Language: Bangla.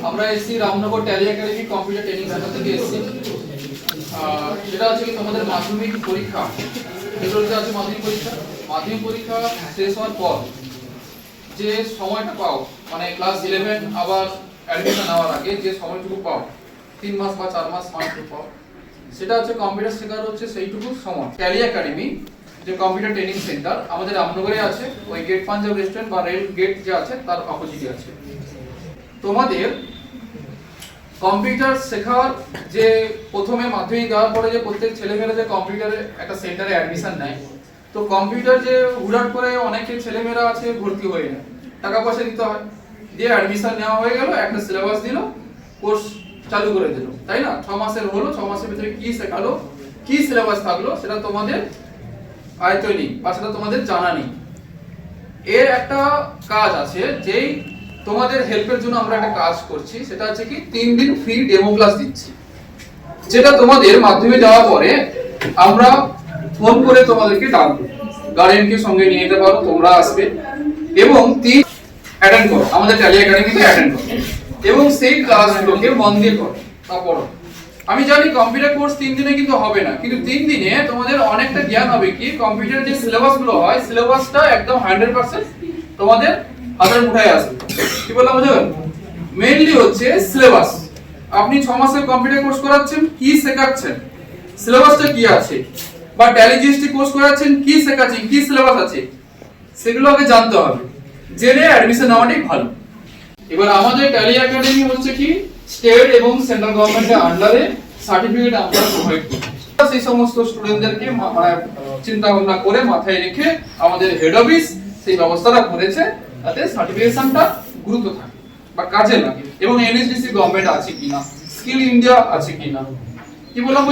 আমরা এসছি Ramnagar tally academy computer training centre থেকে এসছি। যেটা হচ্ছে কি তোমাদের মাধ্যমিক পরীক্ষা, এগুলোতে আছে মাধ্যমিক পরীক্ষা শেষ হওয়ার পর যে সময়টা পাও, মানে ক্লাস 11 আবার অ্যাডমিশন নেওয়ার আগে যে সময়টুকু পাও, 3 মাস বা 4 মাস সময়টুকু পাও, সেটা হচ্ছে কম্পিউটার শেখার হচ্ছে সেইটুকু সময়। ট্যালি একাডেমি যে কম্পিউটার ট্রেনিং সেন্টার আমাদের রামনগরে আছে, ওই গেট পাঞ্জাব রেস্টুরেন্ট বা রেল গেট যে আছে তার অপোজিটে আছে। তোমাদের কম্পিউটার শেখার যে প্রথমে মাধ্যমিক দেওয়ার পরে যে প্রত্যেক ছেলেমেয়েরা যে কম্পিউটারে একটা সেন্টারে অ্যাডমিশন নেয়, তো কম্পিউটার যে হুড়াট করে অনেকে ছেলেমেয়েরা আছে ভর্তি হয়ে নেয়, টাকা পয়সা দিতে হয়, দিয়ে অ্যাডমিশন নেওয়া হয়ে গেল, একটা সিলেবাস দিল, কোর্স চালু করে দিল, তাই না? 6 মাসের হলো, 6 মাসের ভিতরে কি শেখালো, কি সিলেবাস থাকলো সেটা তোমাদের আয়ত্তই নেই বা সেটা তোমাদের জানা নেই। এর একটা কাজ আছে, যেই তোমাদের হেল্পের জন্য আমরা একটা কাজ করছি, সেটা হচ্ছে কি 3 দিন ফ্রি ডেমো ক্লাস দিচ্ছি, যেটা তোমাদের মাধ্যমে যাওয়ার পরে আমরা ফোন করে তোমাদেরকে ডাকবো, গার্ডিয়ানকে সঙ্গে নিয়ে যেতে পারো, তোমরা আসবে এবং 3 অ্যাটেন্ড করো, আমাদের ট্যালি একাডেমিতে অ্যাটেন্ড করো এবং সেই ক্লাসগুলোকে মন দিয়ে করো, তা পড়ো। আমি জানি কম্পিউটার কোর্স 3 দিনে কিন্তু হবে না, কিন্তু 3 দিনে তোমাদের অনেকটা জ্ঞান হবে। কি কম্পিউটার যে সিলেবাস গুলো হয়, সিলেবাসটা একদম 100% তোমাদের হাতের মুঠায় আসবে। কি বললাম বুঝলেন? মেইনলি হচ্ছে সিলেবাস। আপনি 6 মাসের কম্পিউটার কোর্স করাচ্ছেন, কি শেখাচ্ছেন, সিলেবাসটা কি আছে, বা ট্যালি জিএসটি কোর্স করাচ্ছেন, কি শেখাচ্ছেন, কি সিলেবাস আছে, সেগুলো আগে জানতে হবে, জেনে অ্যাডমিশন নেওয়াটাই ভালো। এবার আমাদের ট্যালি একাডেমি হচ্ছে কি স্টেট এবং সেন্ট্রাল গভর্নমেন্টের আন্ডারে সার্টিফিকেট আমরা প্রোভাইড করি। সেই সমস্ত স্টুডেন্টদেরকে চিন্তা ভাবনা করে মাথায় রেখে আমাদের হেড অফিস সেই ব্যবস্থাটা করেছে, তাতে সার্টিফিকেশনটা গুরুত্ব থাকে বা কাজে লাগে, এবং এনএসডিসি গভর্নমেন্ট আছে কিনা, স্কিল ইন্ডিয়া আছে কিনা। কি বললাম?